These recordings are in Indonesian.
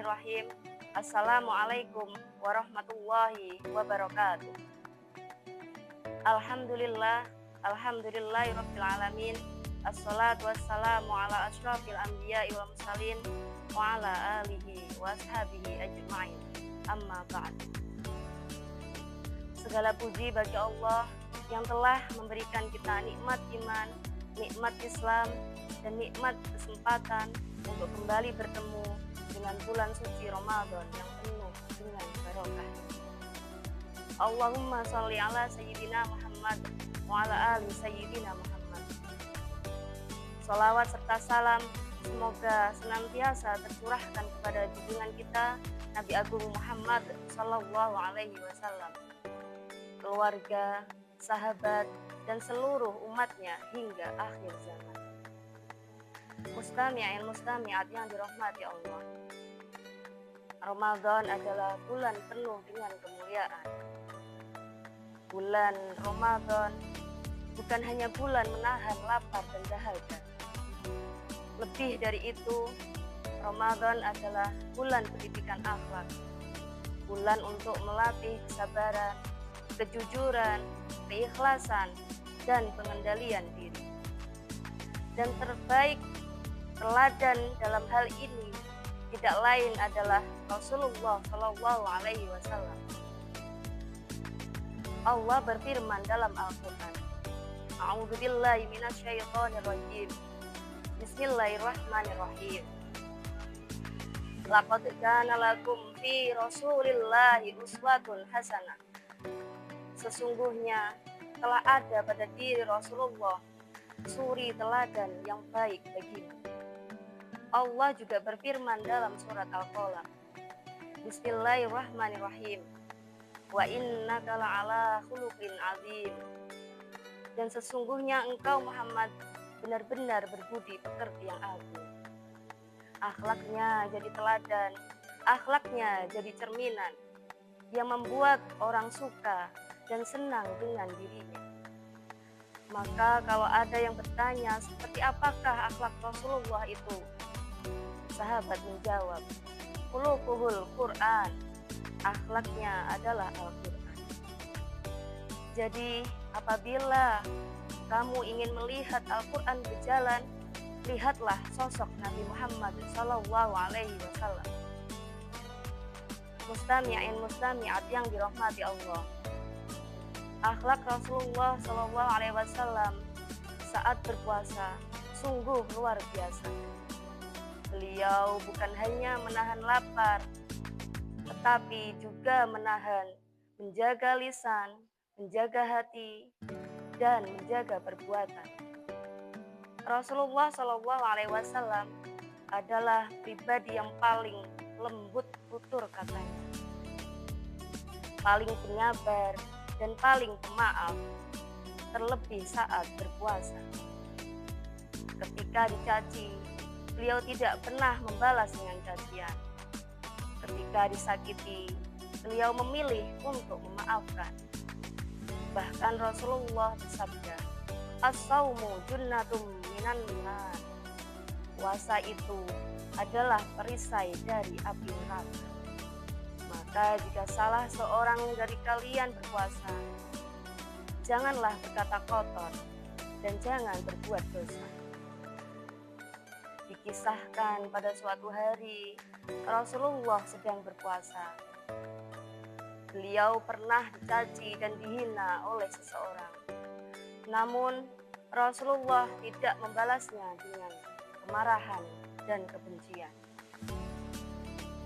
Bismillahirrahmanirrahim. Assalamualaikum warahmatullahi wabarakatuh. Alhamdulillahirabbil alamin. Assalatu wassalamu ala asyrafil anbiya'i wal mursalin wa ala alihi wa ashabihi ajma'in. Amma ba'd. Segala puji bagi Allah yang telah memberikan kita nikmat iman, nikmat Islam, dan nikmat kesempatan untuk kembali bertemu dengan bulan suci Ramadan yang penuh dengan barokah. Allahumma sholli ala sayyidina Muhammad wa ala ali sayyidina Muhammad. Sholawat serta salam semoga senantiasa tercurahkan kepada junjungan kita Nabi Agung Muhammad sallallahu alaihi wasallam, keluarga, sahabat, dan seluruh umatnya hingga akhir zaman. Mustami'in mustami'at yang dirahmati Allah. Ramadan adalah bulan penuh dengan kemuliaan. Bulan Ramadan bukan hanya bulan menahan lapar dan dahaga. Lebih dari itu, Ramadan adalah bulan pendidikan akhlak. Bulan untuk melatih kesabaran, kejujuran, keikhlasan, dan pengendalian diri. Dan terbaik teladan dalam hal ini tidak lain adalah Rasulullah Shallallahu Alaihi Wasallam. Allah berfirman dalam Al-Quran, A'udzubillahi minasyaitonirrajim. Bismillahirrahmanirrahim. Laqad kana lakum fi Rasulillahi uswatun hasanah. Sesungguhnya telah ada pada diri Rasulullah suri teladan yang baik bagimu. Allah juga berfirman dalam surat Al-Qalam, Bismillahirrahmanirrahim. Wa innaka la'ala khuluqin azim. Dan sesungguhnya engkau Muhammad benar-benar berbudi pekerti yang agung. Akhlaknya jadi teladan, akhlaknya jadi cerminan yang membuat orang suka dan senang dengan dirinya. Maka kalau ada yang bertanya seperti apakah akhlak Rasulullah itu, sahabat menjawab, khuluquhul Quran, akhlaknya adalah Al-Quran. Jadi apabila kamu ingin melihat Al-Quran berjalan, lihatlah sosok Nabi Muhammad Sallallahu Alaihi Wasallam. Mustami'in mustami'at yang dirahmati Allah. Akhlak Rasulullah Sallallahu Alaihi Wasallam saat berpuasa sungguh luar biasa. Beliau bukan hanya menahan lapar, tetapi juga menahan, menjaga lisan, menjaga hati, dan menjaga perbuatan. Rasulullah Shallallahu Alaihi Wasallam adalah pribadi yang paling lembut tutur katanya, paling penyabar dan paling pemaaf, terlebih saat berpuasa. Ketika dicaci, beliau tidak pernah membalas dengan cacian. Ketika disakiti, beliau memilih untuk memaafkan. Bahkan Rasulullah bersabda, As-sawmu junnatum minan nar. Puasa itu adalah perisai dari api neraka. Maka jika salah seorang dari kalian berpuasa, janganlah berkata kotor dan jangan berbuat dosa. Dikisahkan pada suatu hari Rasulullah sedang berpuasa. Beliau pernah dicaci dan dihina oleh seseorang. Namun Rasulullah tidak membalasnya dengan kemarahan dan kebencian.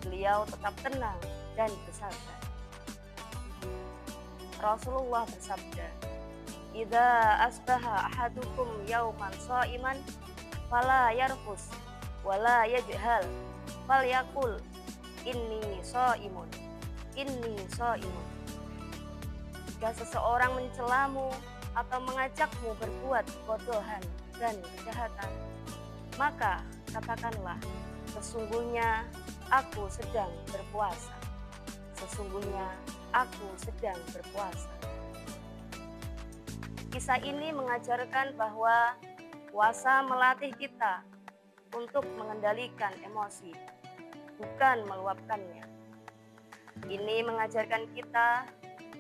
Beliau tetap tenang dan bersabar. Rasulullah bersabda, "Idza asbaha ahadukum yauman sha'iman fala yarfus wala yajhal falyaqul inni shaimun Jika seseorang mencelamu atau mengajakmu berbuat kebodohan dan kejahatan, maka katakanlah, sesungguhnya aku sedang berpuasa. Sesungguhnya aku sedang berpuasa. Kisah ini mengajarkan bahwa puasa melatih kita untuk mengendalikan emosi, bukan meluapkannya. Ini mengajarkan kita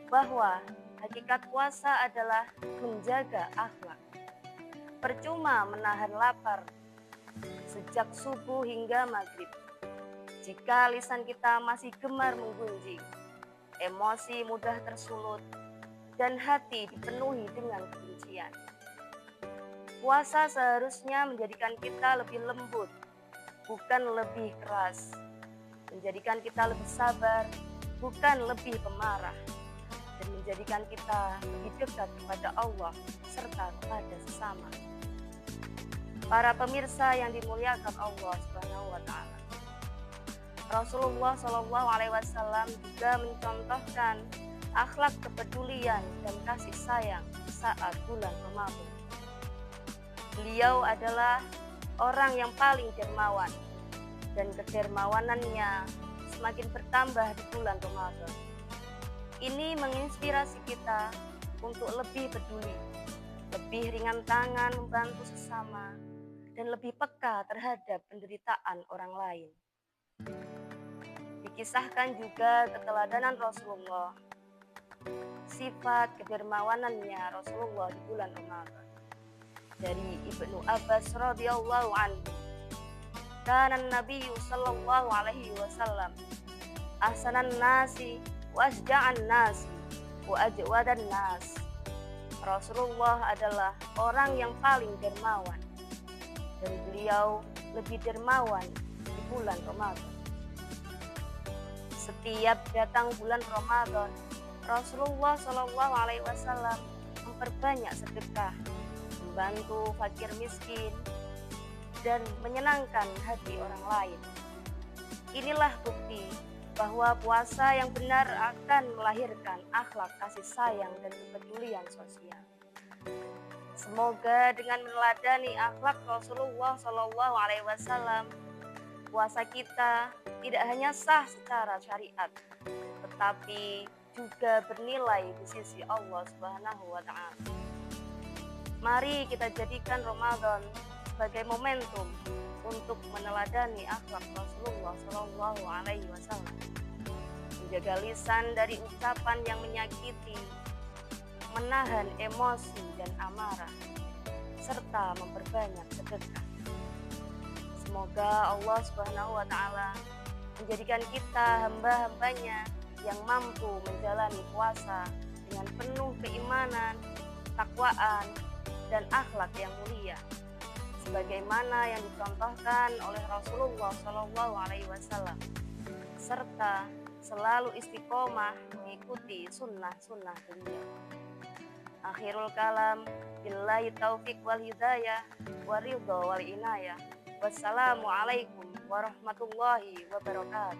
bahwa hakikat puasa adalah menjaga akhlak. Percuma menahan lapar sejak subuh hingga maghrib jika lisan kita masih gemar menggunjing, emosi mudah tersulut, dan hati dipenuhi dengan kebencian. Puasa seharusnya menjadikan kita lebih lembut, bukan lebih keras. Menjadikan kita lebih sabar, bukan lebih pemarah. Dan menjadikan kita lebih dekat kepada Allah serta kepada sesama. Para pemirsa yang dimuliakan Allah Subhanahu wa taala. Rasulullah Shallallahu alaihi wasallam juga mencontohkan akhlak kepedulian dan kasih sayang saat bulan Ramadan. Beliau adalah orang yang paling dermawan dan kedermawanannya semakin bertambah di bulan Ramadan. Ini menginspirasi kita untuk lebih peduli, lebih ringan tangan membantu sesama, dan lebih peka terhadap penderitaan orang lain. Dikisahkan juga keteladanan Rasulullah, sifat kedermawanannya Rasulullah di bulan Ramadan. Dari Ibnu Abbas radhiyallahu anhu, kana Nabi sallallahu alaihi wasallam ahsanan nasi wa asja'an nasi wa ajwadan nas. Rasulullah adalah orang yang paling dermawan, dan beliau lebih dermawan di bulan Ramadan. Setiap datang bulan Ramadan, Rasulullah Shallallahu alaihi wasallam memperbanyak sedekah, membantu fakir miskin, dan menyenangkan hati orang lain. Inilah bukti bahwa puasa yang benar akan melahirkan akhlak kasih sayang dan kepedulian sosial. Semoga dengan meneladani akhlak Rasulullah Shallallahu alaihi wasallam, puasa kita tidak hanya sah secara syariat, tetapi juga bernilai di sisi Allah Subhanahu wa taala. Mari kita jadikan Ramadan sebagai momentum untuk meneladani akhlak Rasulullah Shallallahu alaihi wasallam. Menjaga lisan dari ucapan yang menyakiti, menahan emosi dan amarah, serta memperbanyak sedekah. Semoga Allah Subhanahu wa taala menjadikan kita hamba-hambanya yang mampu menjalani puasa dengan penuh keimanan, takwaan, dan akhlak yang mulia, sebagaimana yang dicontohkan oleh Rasulullah Shallallahu alaihi wasallam, serta selalu istiqomah mengikuti sunnah-sunnah beliau. Akhirul kalam, billahi taufiq wal hidayah, wa ridha wal inayah. Wassalamualaikum warahmatullahi wabarakatuh.